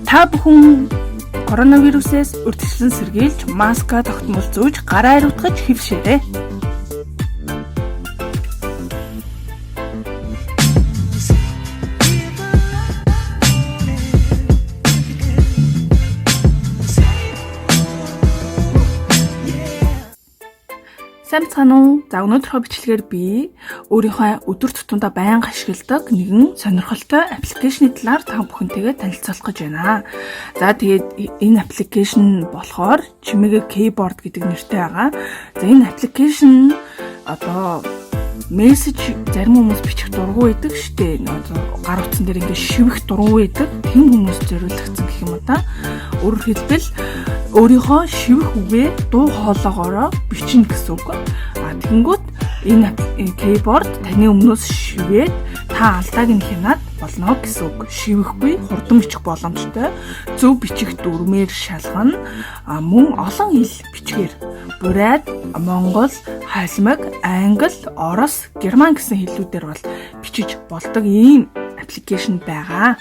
Та бүхэн коронавирусээс үргэлжлэн сэргийлж, маска тогтмол зүүж, гараа хариуцгаж хэвшээрэй. Сайн бацгаана уу? За өнөөдрийнхөө бичлэгээр би өөрийнхөө өдөр тутамдаа байнга ашигладаг нэгэн сонирхолтой аппликейшны талаар та бүхэнтэйгээ танилцуулах гэж байна. За тэгээд энэ аппликейшн болохоор чимээгээ кейборд гэдэг нэртэй байгаа. За энэ аппликейшн одоо мессеж зарим хүмүүс бичих дургу байдаг штэ. Гар утсан дээр ингээд шивэх дургу байдаг. Тэм хүмүүс зориулагдсан гэх юм уу та. Өөрөөр хэлбэл өөрийнхөө шивэх үгээ дуу хоолоогоороо бичнэ гэсэн үг. Тэгэнгүүт энэ кейборд таны өмнөөс шивээд та алдааг нь хянаад болно гэсэн үг. Шивэхгүй хурдан бичих боломжтой. Зөв бичих дүрмээр шалгана. Мөн олон хэл бичгээр бурайд, монгол, халимаг, англи, орос, герман гэсэн хэллүүдээр бол бичиж болдог ийм аппликейшн байгаа.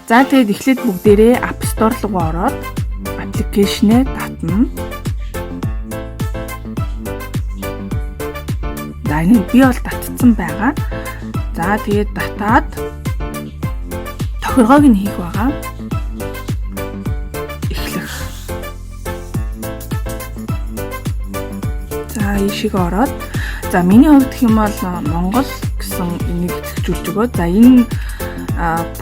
За тэгээд эхлээд бүгдээрээ App Store руу ороод аппликейшнээ татна. За энэ би бол татсан байгаа. За тэгээд татаад тохиргоог нь хийх байгаа. Эхлэх. За ийшээ ороод за миний хувьд гэх юм бол монгол гэсэн энийг итгэжүүлж өгөө. За энэ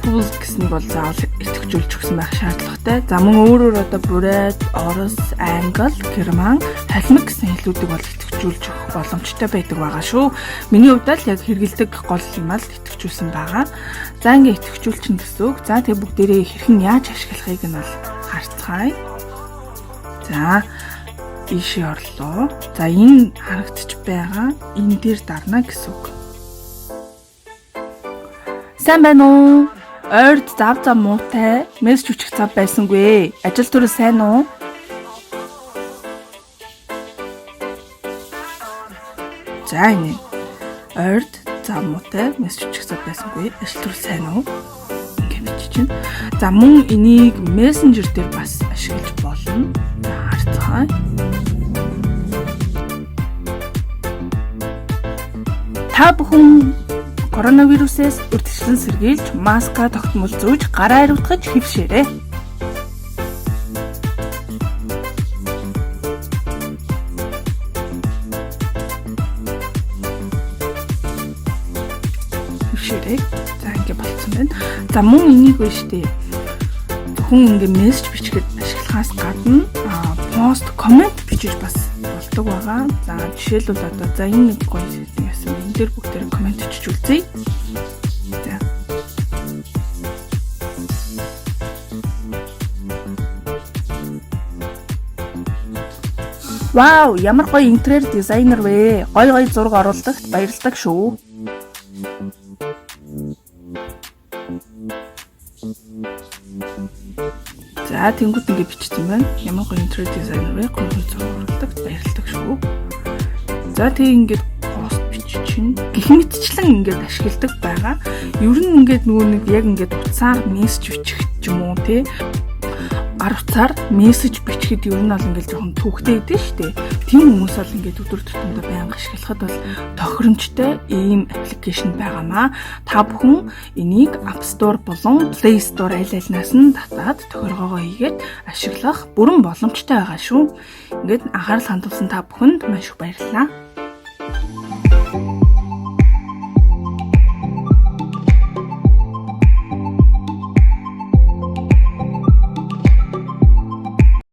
пул гэснийг бол заавал итгэжүүлж өгсөн байх шаардлагатай. За мөн өөрөөр одоо бурайд, орос, англи, герман, халимаг гэсэн хэллүүдийг бол итгэжүүлж өгөх боломжтой байдаг байгаа шүү. Миний хувьд л яг хэрэгэлдэг гол юм аа л итгэжүүлсэн байгаа. За ингээ итгэжүүлчин гэсэн үг. За тэгээ бүгдээрээ хэрхэн яаж ашиглахыг нь бол харцгаая. За ийшээ орлоо. За энэ харагдчих байгаа. Энэ дээр дарна гэсэн үг. Сайн байна уу? Ойрд зав муутай мессеж үчих цав байсангүй. Ажил төрөл сайн уу? За энэ ойрд зав муутай мессеж үчих цав байсангүй. Ажил төрөл сайн уу? Гэмж чинь. За мөн энийг мессенжер дээр бас ашиглаж болно. Харцгаая. Та бүхэн коронавирусээс үргэлжлэн сэргийлж, маска тогтмол зүүж, гараа хариуцгаж хэвшээрэй. Хэвшээрэй. За ингэ болцсон байна. За мөн энийг вэ штэ. Хүн ингэ мессеж бичгээд ашиглахаас гадна пост, коммент бичиж бас болдог байгаа. За жишээлбэл одоо за энэ нэг гоё юм яасан. Энэ дээр бүгдээр коммент бичиж үзье. За. Вау, ямар гоё интерьер дизайнер вэ? Гоё зураг оруулдагт баярлалаа шүү. За тэнгууд ингэ бичсэн байна. Ямар гоё интерьер дизайнер вэ? Гоё зураг оруулдагт баярлалаа шүү. За тэгээ ингээд пост бичиж гэх мэтчлэн ингээд ашигладаг байгаа. Ер нь ингээд нөгөө нэг яг ингээд утсаар мессеж бичих ч юм уу те. Гар утсаар мессеж бичихэд ер нь бол ингээд жоохон түүхтэй идэв штэ. Тийм хүмүүс бол ингээд өдөр тутамдаа байнга ашиглахад бол тохиромжтой ийм аппликейшн байгаамаа. Та бүхэн энийг App Store болон Play Store аль-алинаас нь татаад тохиргоогоо хийгээд ашиглах бүрэн боломжтой байгаа шүү. Ингээд анхаарал хандуулсан та бүхэнд маш их баярлалаа.